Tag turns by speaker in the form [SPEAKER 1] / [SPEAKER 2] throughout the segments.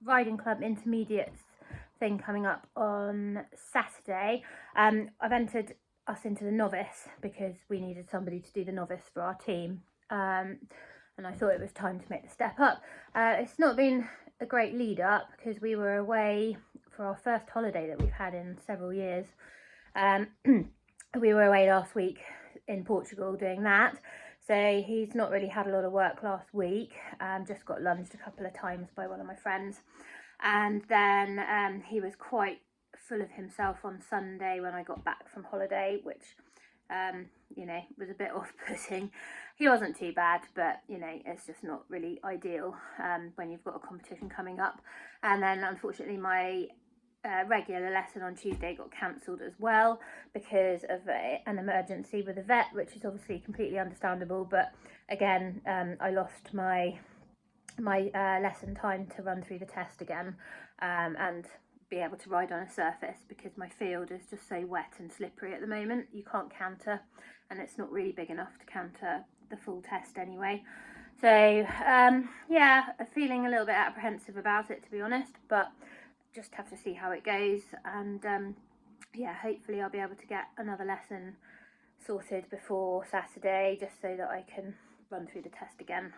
[SPEAKER 1] riding club intermediates thing coming up on Saturday. I've entered us into the Novice because we needed somebody to do the Novice for our team, and I thought it was time to make the step up. It's not been a great lead up because we were away for our first holiday that we've had in several years. We were away last week in Portugal doing that, so he's not really had a lot of work last week. Just got lunged a couple of times by one of my friends, and then he was quite full of himself on Sunday when I got back from holiday, which you know, was a bit off-putting. He wasn't too bad, but you know, it's just not really ideal when you've got a competition coming up. And then unfortunately my regular lesson on Tuesday got cancelled as well because of an emergency with a vet, which is obviously completely understandable. But again, I lost my lesson time to run through the test again and be able to ride on a surface, because my field is just so wet and slippery at the moment. You can't canter, and it's not really big enough to canter the full test anyway. So yeah, I'm feeling a little bit apprehensive about it, to be honest, but just have to see how it goes. And yeah, hopefully I'll be able to get another lesson sorted before Saturday, just so that I can run through the test again.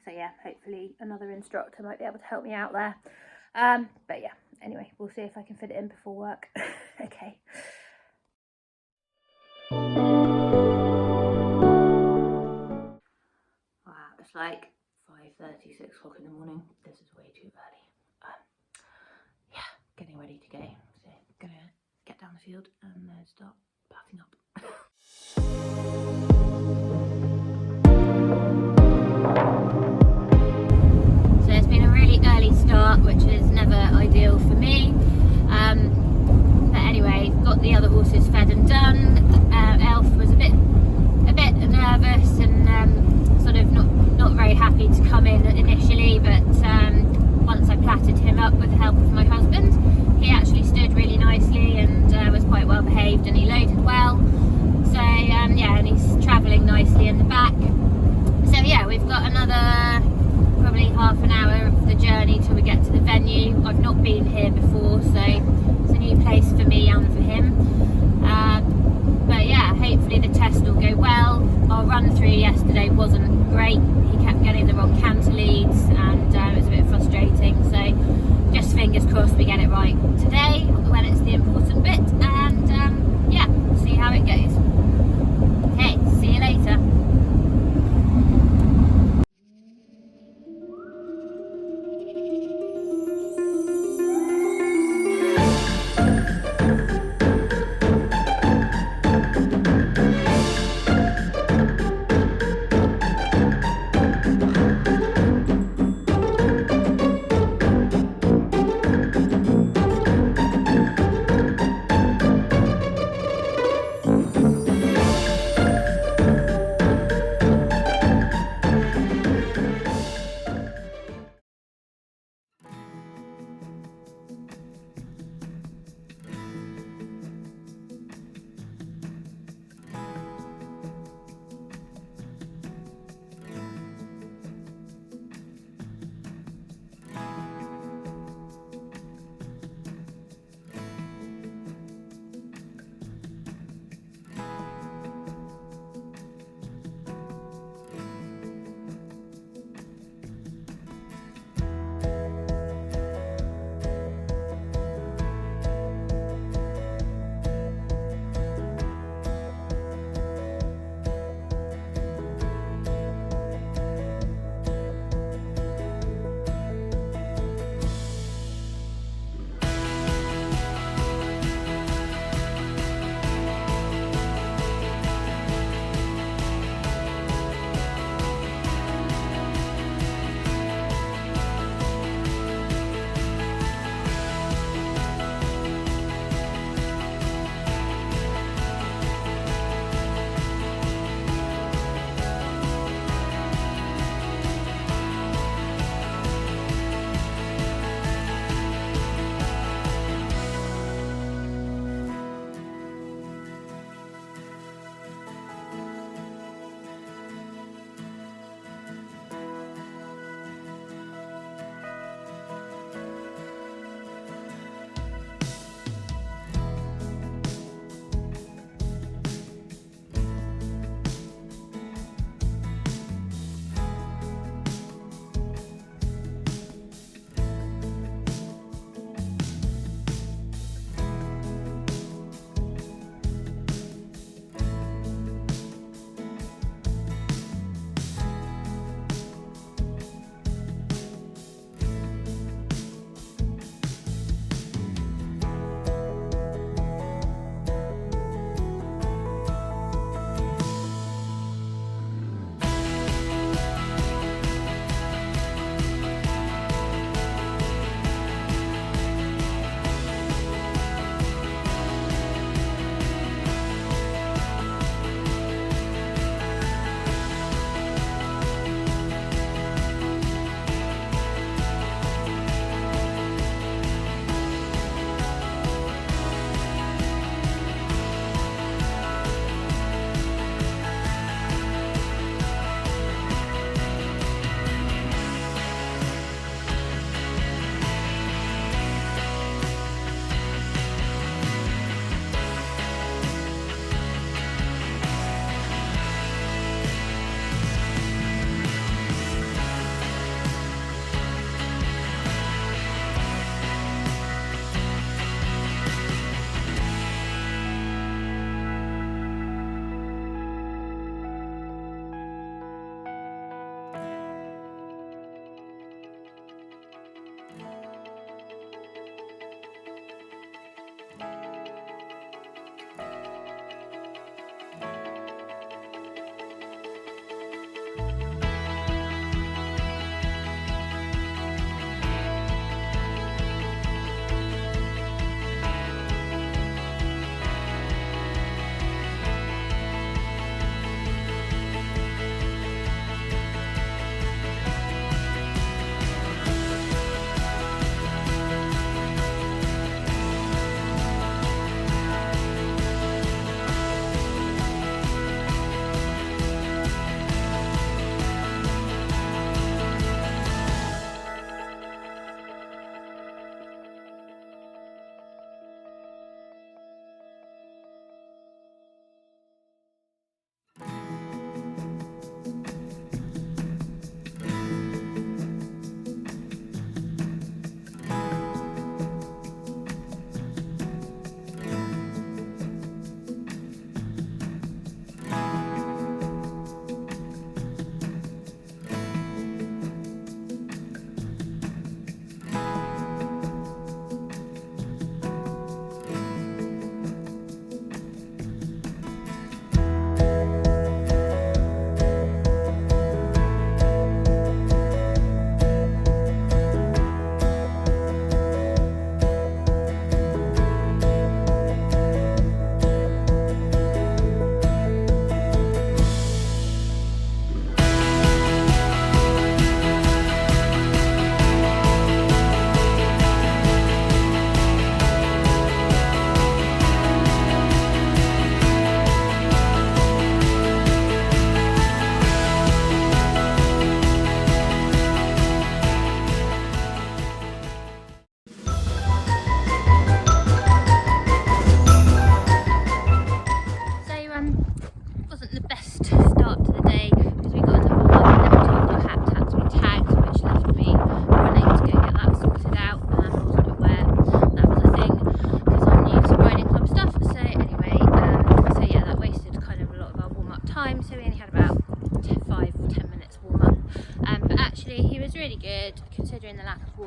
[SPEAKER 1] So yeah, hopefully another instructor might be able to help me out there. But yeah, anyway, we'll see if I can fit it in before work. Okay. Wow, it's like 5:30, 6 o'clock in the morning. This is way too early. Yeah, getting ready to go. So gonna get down the field and start passing up. So it's been a really early start, which is never ideal for me. But anyway, got the other horses fed and done. Elf was a bit nervous and sort of not very happy to come in initially, but once I platted him up with the help of my husband, he actually stood really nicely and was quite well behaved, and he loaded well. So yeah, and he's travelling nicely in the back. So yeah, we've got another probably half an hour of the journey till we get to the venue. I've not been here before, so it's a new place for me and for him. But yeah, hopefully the test will go well. Our run through yesterday wasn't great. He kept getting the wrong canter leads, and it was a bit frustrating. So just fingers crossed we get it right today when it's the important bit. And yeah, we'll see how it goes. Okay, see you later.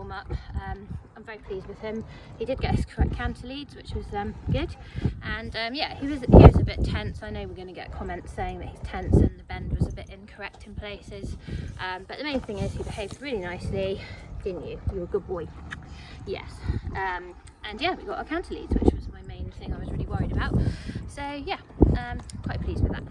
[SPEAKER 1] warm-up. I'm very pleased with him. He did get his correct canter leads, which was good, and yeah, he was a bit tense. I know we're going to get comments saying that he's tense and the bend was a bit incorrect in places, but the main thing is he behaved really nicely, didn't you? You were a good boy. Yes. And yeah, we got our canter leads, which was my main thing I was really worried about. So yeah, quite pleased with that.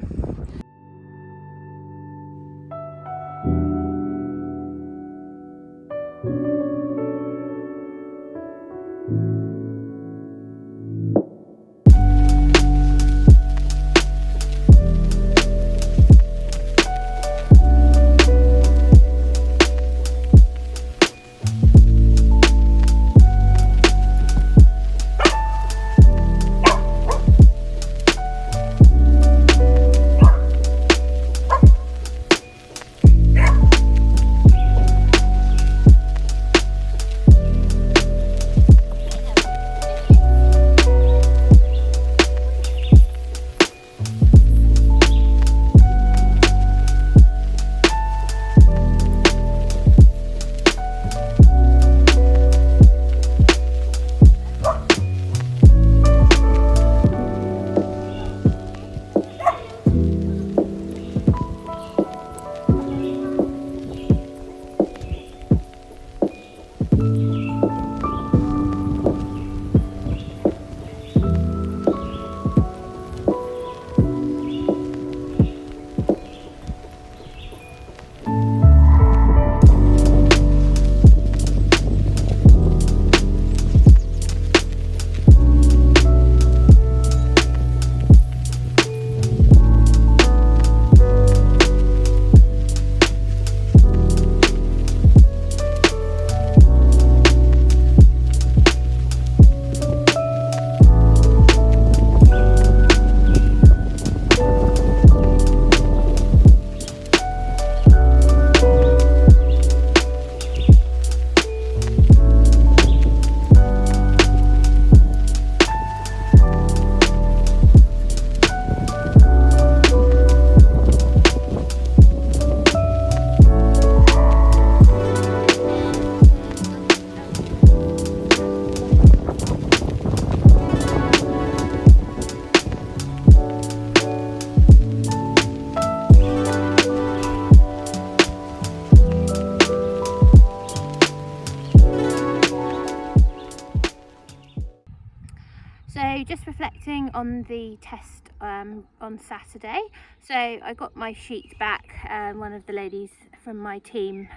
[SPEAKER 1] So just reflecting on the test on Saturday, so I got my sheet back. One of the ladies from my team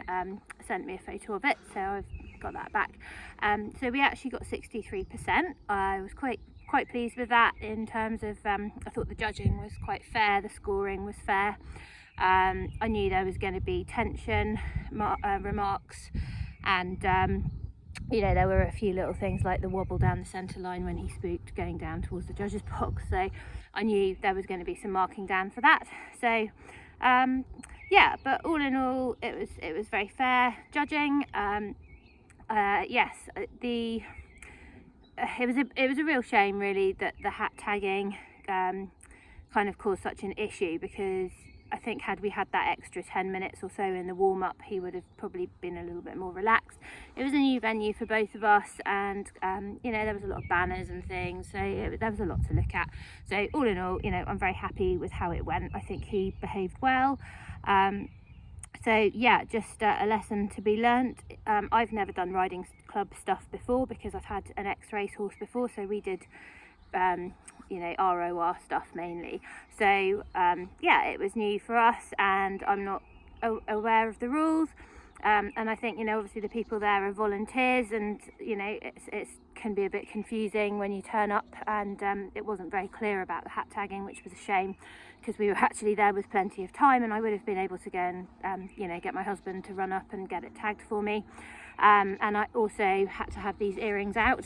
[SPEAKER 1] sent me a photo of it, so I've got that back. So we actually got 63%. I was quite pleased with that in terms of I thought the judging was quite fair, the scoring was fair. I knew there was going to be tension remarks, and you know, there were a few little things like the wobble down the centre line when he spooked going down towards the judges box, so I knew there was going to be some marking down for that. So yeah, but all in all it was very fair judging. Yes, it was a real shame really that the hat tagging kind of caused such an issue, because I think had we had that extra 10 minutes or so in the warm-up, he would have probably been a little bit more relaxed. It was a new venue for both of us, and you know, there was a lot of banners and things, so there was a lot to look at. So all in all, you know, I'm very happy with how it went. I think he behaved well. So yeah, just a lesson to be learnt. I've never done riding club stuff before because I've had an ex-race horse before, so we did you know, ROR stuff mainly. So yeah, it was new for us, and I'm not aware of the rules. And I think, you know, obviously the people there are volunteers, and you know, it can be a bit confusing when you turn up, and it wasn't very clear about the hat tagging, which was a shame, because we were actually there with plenty of time, and I would have been able to go and you know, get my husband to run up and get it tagged for me. And I also had to have these earrings out.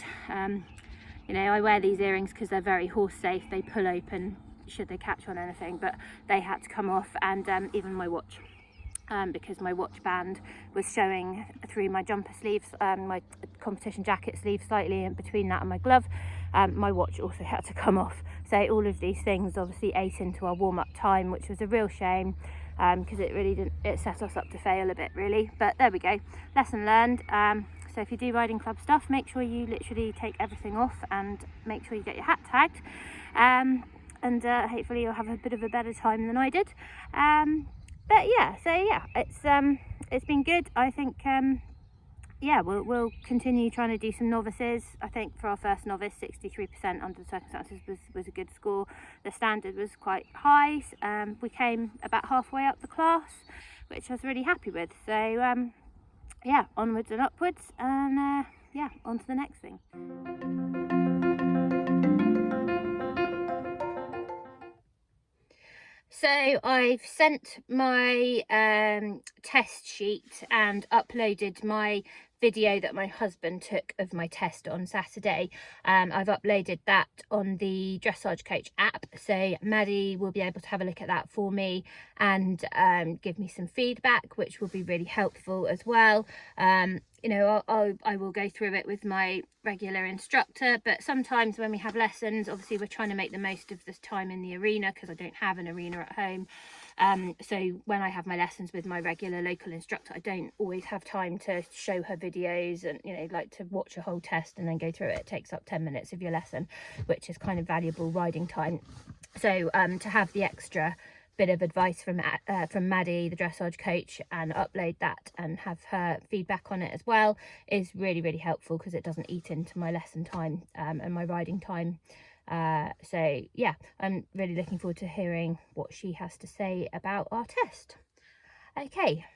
[SPEAKER 1] You know, I wear these earrings because they're very horse safe. They pull open should they catch on anything, but they had to come off, and even my watch, because my watch band was showing through my jumper sleeves, my competition jacket sleeve slightly in between that and my glove. My watch also had to come off. So all of these things obviously ate into our warm-up time, which was a real shame, because it really didn't, it set us up to fail a bit really, but there we go, lesson learned. So if you do riding club stuff, make sure you literally take everything off and make sure you get your hat tagged. And hopefully you'll have a bit of a better time than I did. But yeah, so yeah, it's been good. I think yeah, we'll continue trying to do some novices. I think for our first novice, 63% under the circumstances was a good score. The standard was quite high. We came about halfway up the class, which I was really happy with. So yeah, onwards and upwards, and yeah, on to the next thing. So I've sent my test sheet and uploaded my video that my husband took of my test on Saturday. I've uploaded that on the Dressage Coach app, so Maddie will be able to have a look at that for me and give me some feedback, which will be really helpful as well. You know, I will go through it with my regular instructor, but sometimes when we have lessons, obviously we're trying to make the most of this time in the arena because I don't have an arena at home. So when I have my lessons with my regular local instructor, I don't always have time to show her videos and, you know, like to watch a whole test and then go through it. It takes up 10 minutes of your lesson, which is kind of valuable riding time. So to have the extra bit of advice from Maddie, the dressage coach, and upload that and have her feedback on it as well is really, really helpful because it doesn't eat into my lesson time and my riding time. So yeah, I'm really looking forward to hearing what she has to say about our test. Okay,